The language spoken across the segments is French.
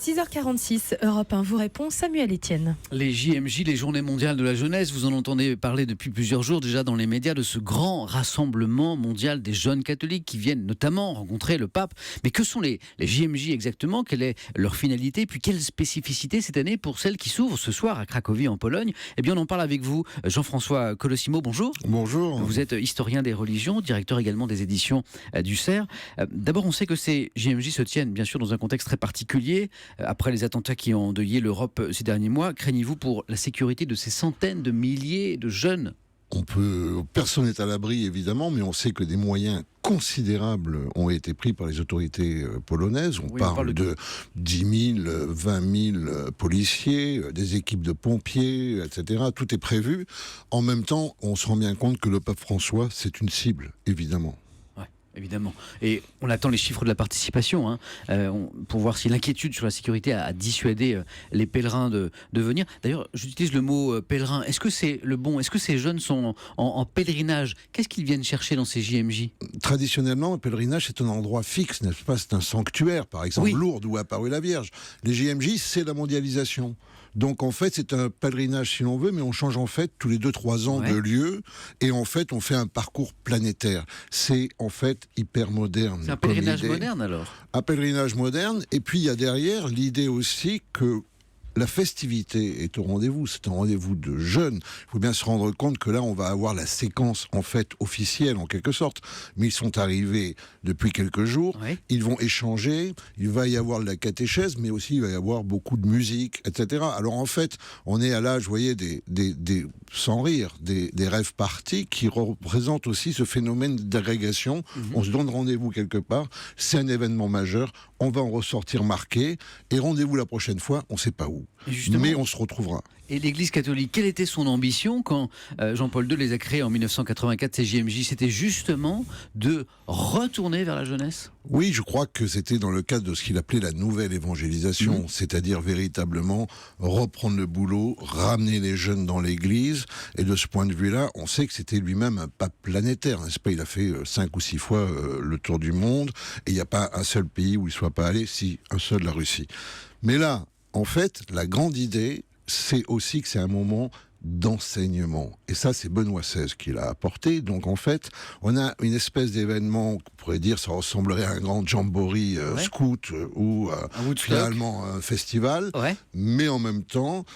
6h46, Europe 1 vous répond, Samuel Etienne. Les JMJ, les Journées mondiales de la jeunesse, vous en entendez parler depuis plusieurs jours déjà dans les médias de ce grand rassemblement mondial des jeunes catholiques qui viennent notamment rencontrer le pape. Mais que sont les JMJ exactement? Quelle est leur finalité? Puis quelle spécificité cette année pour celle qui s'ouvre ce soir à Cracovie en Pologne? Eh bien on en parle avec vous, Jean-François Colossimo, bonjour. Bonjour. Vous êtes historien des religions, directeur également des éditions du CERF. D'abord on sait que ces JMJ se tiennent bien sûr dans un contexte très particulier. Après les attentats qui ont endeuillé l'Europe ces derniers mois, craignez-vous pour la sécurité de ces centaines de milliers de jeunes? Personne n'est à l'abri évidemment, mais on sait que des moyens considérables ont été pris par les autorités polonaises. On parle de 10 000, 20 000 policiers, des équipes de pompiers, etc. Tout est prévu. En même temps, on se rend bien compte que le pape François, c'est une cible, évidemment. Évidemment. Et on attend les chiffres de la participation pour voir si l'inquiétude sur la sécurité a dissuadé les pèlerins de venir. D'ailleurs, j'utilise le mot pèlerin. Est-ce que c'est le bon? Est-ce que ces jeunes sont en pèlerinage? Qu'est-ce qu'ils viennent chercher dans ces JMJ? Traditionnellement, le pèlerinage, c'est un endroit fixe, n'est-ce pas? C'est un sanctuaire, par exemple, Lourdes, où a apparu la Vierge. Les JMJ, c'est la mondialisation. Donc en fait, c'est un pèlerinage si l'on veut, mais on change en fait tous les 2-3 ans de lieu, et en fait, on fait un parcours planétaire. C'est en fait hyper moderne. C'est un pèlerinage moderne alors? Un pèlerinage moderne, et puis il y a derrière l'idée aussi que la festivité est au rendez-vous, c'est un rendez-vous de jeunes. Il faut bien se rendre compte que là, on va avoir la séquence en fait officielle en quelque sorte. Mais ils sont arrivés depuis quelques jours, ils vont échanger, il va y avoir de la catéchèse, mais aussi il va y avoir beaucoup de musique, etc. Alors en fait, on est à l'âge, vous voyez, sans rire, des rêves partis qui représentent aussi ce phénomène d'agrégation. On se donne rendez-vous quelque part, c'est un événement majeur, on va en ressortir marqué, et rendez-vous la prochaine fois, on ne sait pas où. Mais on se retrouvera. Et l'Église catholique, quelle était son ambition quand Jean-Paul II les a créés en 1984, ces JMJ? C'était justement de retourner vers la jeunesse? Oui, je crois que c'était dans le cadre de ce qu'il appelait la nouvelle évangélisation, c'est-à-dire véritablement reprendre le boulot, ramener les jeunes dans l'Église, et de ce point de vue-là, on sait que c'était lui-même un pape planétaire, n'est-ce pas? Il a fait 5 ou 6 fois le tour du monde, et il n'y a pas un seul pays où il ne soit pas allé, si, un seul, la Russie. Mais là, en fait, la grande idée, c'est aussi que c'est un moment d'enseignement. Et ça, c'est Benoît XVI qui l'a apporté. Donc, en fait, on a une espèce d'événement, on pourrait dire, ça ressemblerait à un grand jamboree scout ou finalement un festival. Mais en même temps,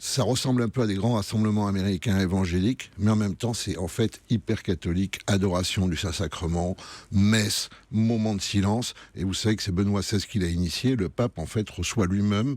ça ressemble un peu à des grands rassemblements américains évangéliques, mais en même temps, c'est en fait hyper catholique, adoration du Saint-Sacrement, messe, moment de silence. Et vous savez que c'est Benoît XVI qui l'a initié. Le pape, en fait, reçoit lui-même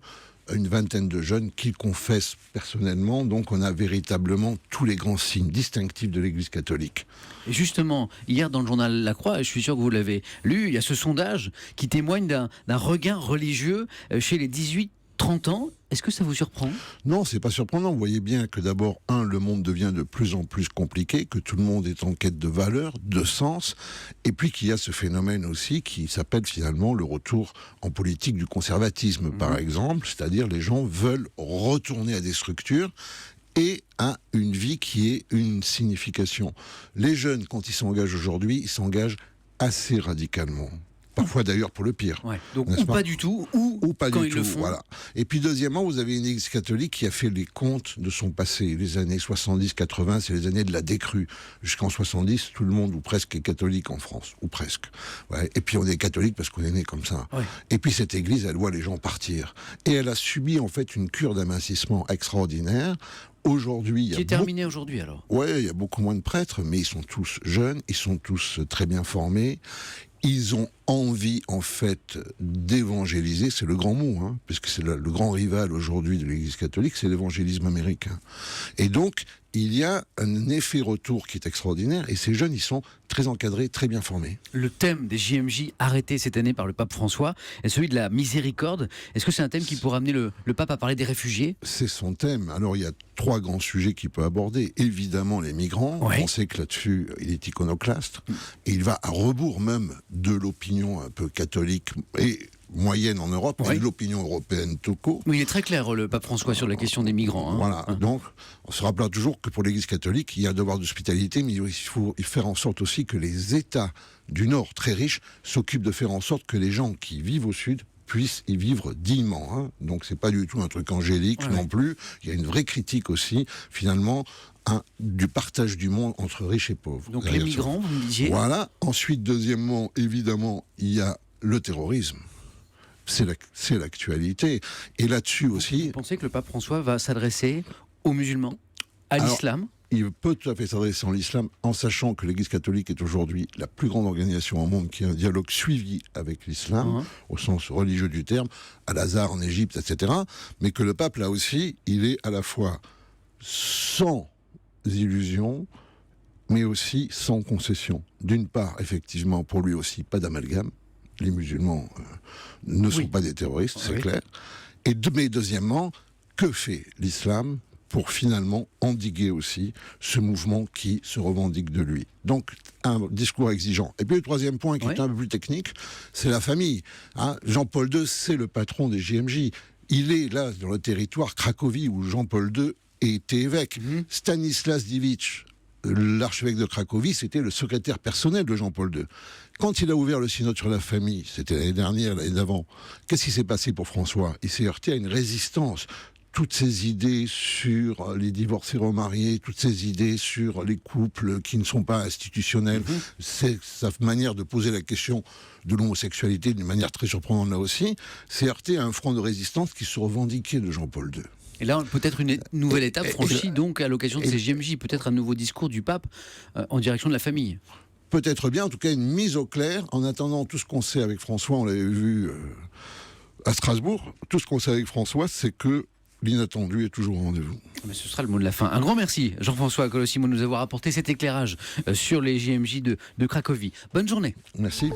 une vingtaine de jeunes qu'il confesse personnellement. Donc, on a véritablement tous les grands signes distinctifs de l'Église catholique. Et justement, hier dans le journal La Croix, et je suis sûr que vous l'avez lu, il y a ce sondage qui témoigne d'un regain religieux chez les 18-30 ans. Est-ce que ça vous surprend? Non, c'est pas surprenant. Vous voyez bien que d'abord, le monde devient de plus en plus compliqué, que tout le monde est en quête de valeur, de sens, et puis qu'il y a ce phénomène aussi qui s'appelle finalement le retour en politique du conservatisme, par exemple, c'est-à-dire les gens veulent retourner à des structures et à une vie qui ait une signification. Les jeunes, quand ils s'engagent aujourd'hui, ils s'engagent assez radicalement. Parfois d'ailleurs pour le pire. Donc ou pas du tout, ou pas quand ils le font. Voilà. Et puis deuxièmement, vous avez une Église catholique qui a fait les comptes de son passé. Les années 70-80, c'est les années de la décrue. Jusqu'en 70, tout le monde ou presque est catholique en France, ou presque. Et puis on est catholique parce qu'on est né comme ça. Et puis cette Église, elle voit les gens partir. Et elle a subi en fait une cure d'amincissement extraordinaire. Aujourd'hui, qui est terminé aujourd'hui alors? Ouais, il y a beaucoup moins de prêtres, mais ils sont tous jeunes, ils sont tous très bien formés. Ils ont envie, en fait, d'évangéliser, c'est le grand mot, puisque c'est le grand rival aujourd'hui de l'Église catholique, c'est l'évangélisme américain. Et donc, il y a un effet retour qui est extraordinaire, et ces jeunes, ils sont très encadrés, très bien formés. Le thème des JMJ arrêté cette année par le pape François est celui de la miséricorde. Est-ce que c'est un thème qui pourrait amener le pape à parler des réfugiés? C'est son thème. Alors, il y a 3 grands sujets qu'il peut aborder. Évidemment, les migrants. On sait que là-dessus, il est iconoclaste. Et il va à rebours même de l'opinion un peu catholique et moyenne en Europe, Oui. et de l'opinion européenne tout court. Oui, il est très clair, le pape François, sur la question des migrants. Hein. Voilà, donc on se rappellera toujours que pour l'Église catholique, il y a un devoir d'hospitalité, mais il faut faire en sorte aussi que les États du Nord, très riches, s'occupent de faire en sorte que les gens qui vivent au Sud puissent y vivre dignement. Hein. Donc c'est pas du tout un truc angélique non plus. Il y a une vraie critique aussi, finalement, du partage du monde entre riches et pauvres. Donc les migrants, vous me disiez. Voilà. Ensuite, deuxièmement, évidemment, il y a le terrorisme. C'est l'actualité. Et là-dessus aussi... Vous pensez que le pape François va s'adresser aux musulmans, à l'islam? Il peut tout à fait s'adresser à l'islam, en sachant que l'Église catholique est aujourd'hui la plus grande organisation au monde qui a un dialogue suivi avec l'islam, au sens religieux du terme, à Al-Azhar en Égypte, etc. Mais que le pape, là aussi, il est à la fois sans illusion, mais aussi sans concession. D'une part, effectivement, pour lui aussi, pas d'amalgame. Les musulmans ne sont pas des terroristes, c'est clair. Mais deuxièmement, que fait l'islam pour finalement endiguer aussi ce mouvement qui se revendique de lui? Donc, un discours exigeant. Et puis le troisième point, qui est un peu plus technique, c'est la famille. Hein. Jean-Paul II, c'est le patron des JMJ. Il est là, dans le territoire Cracovie, où Jean-Paul II était évêque. Stanislas Dievitch, l'archevêque de Cracovie, c'était le secrétaire personnel de Jean-Paul II. Quand il a ouvert le synode sur la famille, c'était l'année dernière, l'année d'avant, qu'est-ce qui s'est passé pour François? Il s'est heurté à une résistance. Toutes ces idées sur les divorcés remariés, toutes ces idées sur les couples qui ne sont pas institutionnels, c'est sa manière de poser la question de l'homosexualité d'une manière très surprenante là aussi, s'est heurté à un front de résistance qui se revendiquait de Jean-Paul II. Et là, peut-être une nouvelle étape franchie, donc, à l'occasion de ces JMJ, peut-être un nouveau discours du pape en direction de la famille. Peut-être bien, en tout cas une mise au clair. En attendant, tout ce qu'on sait avec François, on l'avait vu à Strasbourg, tout ce qu'on sait avec François, c'est que l'inattendu est toujours au rendez-vous. Mais ce sera le mot de la fin. Un grand merci, Jean-François Colossimo, de nous avoir apporté cet éclairage sur les JMJ de Cracovie. Bonne journée. Merci.